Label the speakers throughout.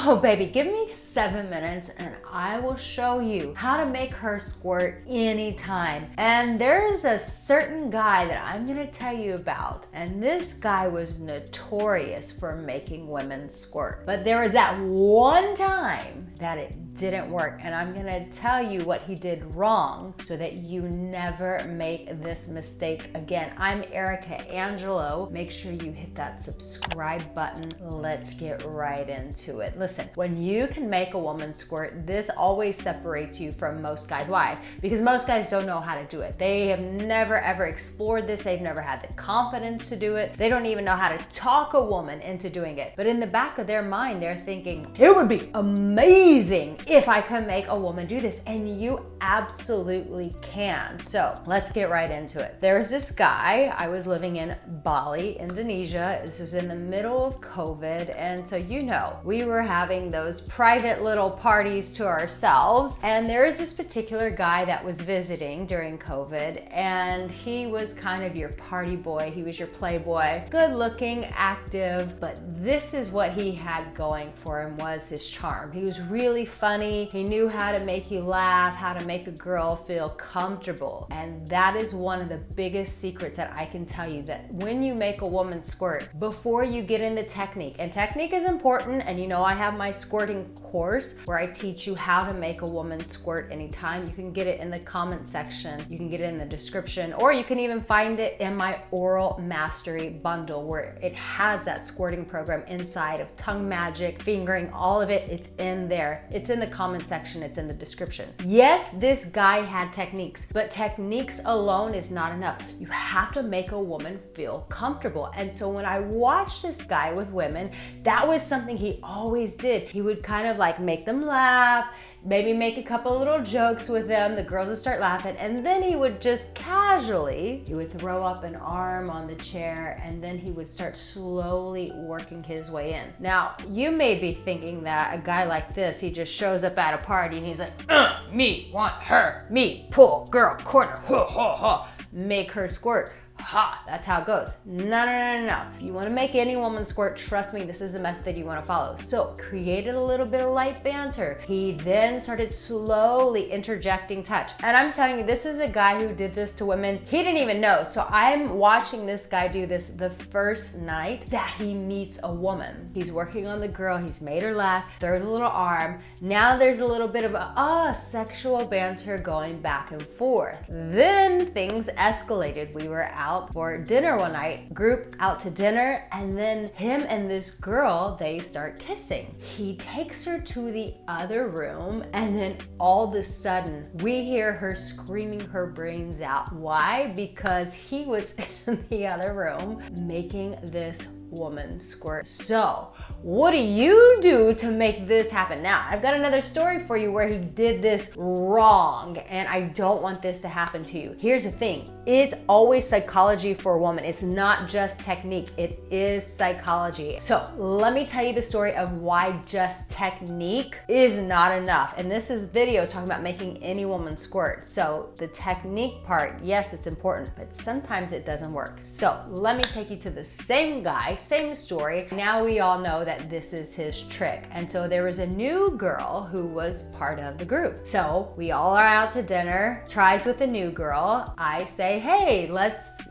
Speaker 1: Oh baby, give me 7 minutes and I will show you how to make her squirt anytime. And there is a certain guy that I'm gonna tell you about, and this guy was notorious for making women squirt. But there was that one time that it didn't work, and I'm gonna tell you what he did wrong so that you never make this mistake again. I'm Arica Angelo. Make sure you hit that subscribe button. Let's get right into it. Listen, when you can make a woman squirt, this always separates you from most guys. Why? Because most guys don't know how to do it. They have never ever explored this. They've never had the confidence to do it. They don't even know how to talk a woman into doing it. But in the back of their mind, they're thinking, it would be amazing if I could make a woman do this. And you absolutely can. So let's get right into it. There's this guy. I was living in Bali, Indonesia. This was in the middle of COVID. And so, you know, we were having those private little parties to ourselves. And there is this particular guy that was visiting during COVID, and he was kind of your party boy. He was your playboy, good looking, active, but this is what he had going for him was his charm. He was really funny. He knew how to make you laugh, how to make a girl feel comfortable. And that is one of the biggest secrets that I can tell you, that when you make a woman squirt, before you get into technique, and technique is important, and you know I have my squirting course where I teach you how to make a woman squirt anytime. You can get it in the comment section, you can get it in the description, or you can even find it in my oral mastery bundle where it has that squirting program inside of tongue magic, fingering, all of it. It's in there. It's in the comment section, it's in the description. Yes, this guy had techniques, but techniques alone is not enough. You have to make a woman feel comfortable. And so when I watched this guy with women, that was something he always did. He would kind of like make them laugh, maybe make a couple little jokes with them, the girls would start laughing, and then he would just casually, he would throw up an arm on the chair, and then he would start slowly working his way in. Now, you may be thinking that a guy like this, he just shows up at a party and he's like, me, want her, me, pull, girl, corner, ha, ha, ha, make her squirt. Ha, that's how it goes. No. If you want to make any woman squirt, trust me, this is the method you want to follow. So created a little bit of light banter. He then started slowly interjecting touch. And I'm telling you, this is a guy who did this to women. He didn't even know. So I'm watching this guy do this the first night that he meets a woman. He's working on the girl. He's made her laugh, throws a little arm. Now there's a little bit of sexual banter going back and forth. Then things escalated. We were out for dinner one night, group out to dinner, and then him and this girl, they start kissing. He takes her to the other room, and then all of a sudden we hear her screaming her brains out. Why? Because he was in the other room making this woman squirt. So what do you do to make this happen? Now, I've got another story for you where he did this wrong, and I don't want this to happen to you. Here's the thing. It's always psychology for a woman. It's not just technique. It is psychology. So let me tell you the story of why just technique is not enough. And this is video talking about making any woman squirt. So the technique part, yes, it's important, but sometimes it doesn't work. So let me take you to the same guy, same story. Now we all know that this is his trick. And so there was a new girl who was part of the group. So we all are out to dinner, tries with the new girl. I say, hey,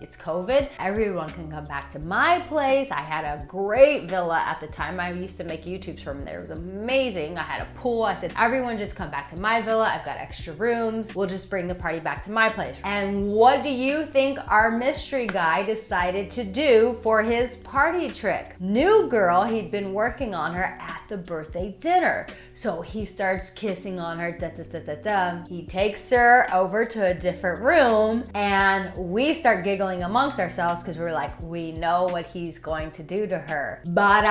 Speaker 1: it's COVID. Everyone can come back to my place. I had a great villa at the time. I used to make YouTubes from there. It was amazing. I had a pool. I said, everyone just come back to my villa. I've got extra rooms. We'll just bring the party back to my place. And what do you think our mystery guy decided to do for his party trick? New girl, he'd been working on her at the birthday dinner. So he starts kissing on her, He takes her over to a different room, and we start giggling amongst ourselves because we're like, we know what he's going to do to her. But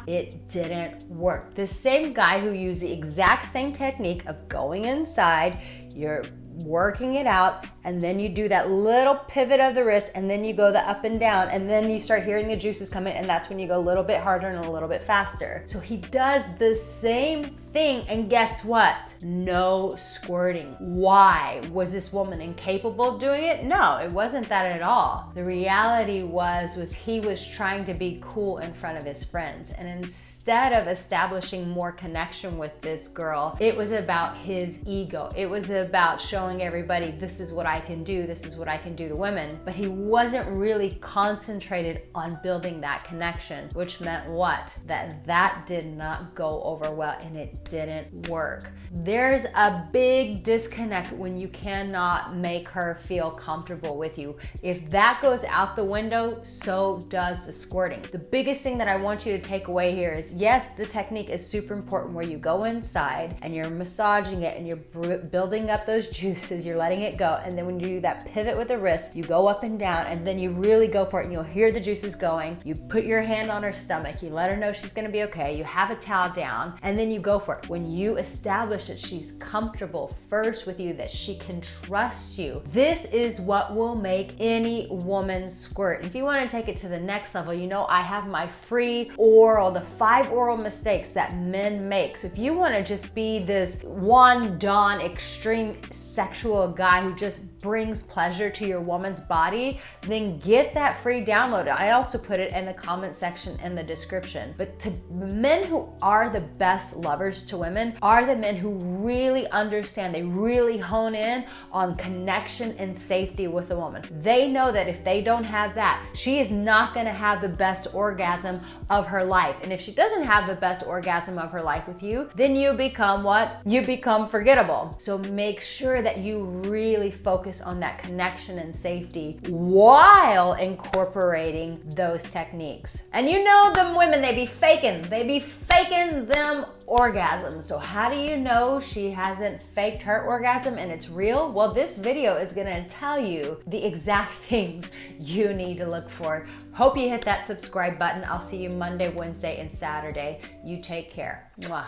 Speaker 1: it didn't work. The same guy who used the exact same technique of going inside, you're working it out, and then you do that little pivot of the wrist, and then you go the up and down, and then you start hearing the juices come in, and that's when you go a little bit harder and a little bit faster. So he does the same thing, and guess what? No squirting. Why? Was this woman incapable of doing it? No, it wasn't that at all. The reality was he was trying to be cool in front of his friends, and instead of establishing more connection with this girl, it was about his ego. It was about showing everybody, this is what I can do, this is what I can do to women. But he wasn't really concentrated on building that connection, which meant what? That did not go over well, and it didn't work. There's a big disconnect when you cannot make her feel comfortable with you. If that goes out the window, so does the squirting. The biggest thing that I want you to take away here is, yes, the technique is super important where you go inside and you're massaging it and you're building up those juices, you're letting it go, and then when you do that pivot with the wrist, you go up and down, and then you really go for it, and you'll hear the juices going. You put your hand on her stomach, you let her know she's gonna be okay, you have a towel down, and then you go for it. When you establish that she's comfortable first with you, that she can trust you, this is what will make any woman squirt. If you want to take it to the next level, you know I have my free oral, the 5 oral mistakes that men make. So if you want to just be this one Don extreme sexual guy who just brings pleasure to your woman's body, then get that free download. I also put it in the comment section in the description. But to men who are the best lovers to women are the men who really understand, they really hone in on connection and safety with a woman. They know that if they don't have that, she is not gonna have the best orgasm of her life. And if she doesn't have the best orgasm of her life with you, then you become what? You become forgettable. So make sure that you really focus on that connection and safety while incorporating those techniques. And you know them women, they be faking them orgasms. So how do you know she hasn't faked her orgasm and it's real? Well, this video is gonna tell you the exact things you need to look for. Hope you hit that subscribe button. I'll see you Monday, Wednesday, and Saturday. You take care. Mwah.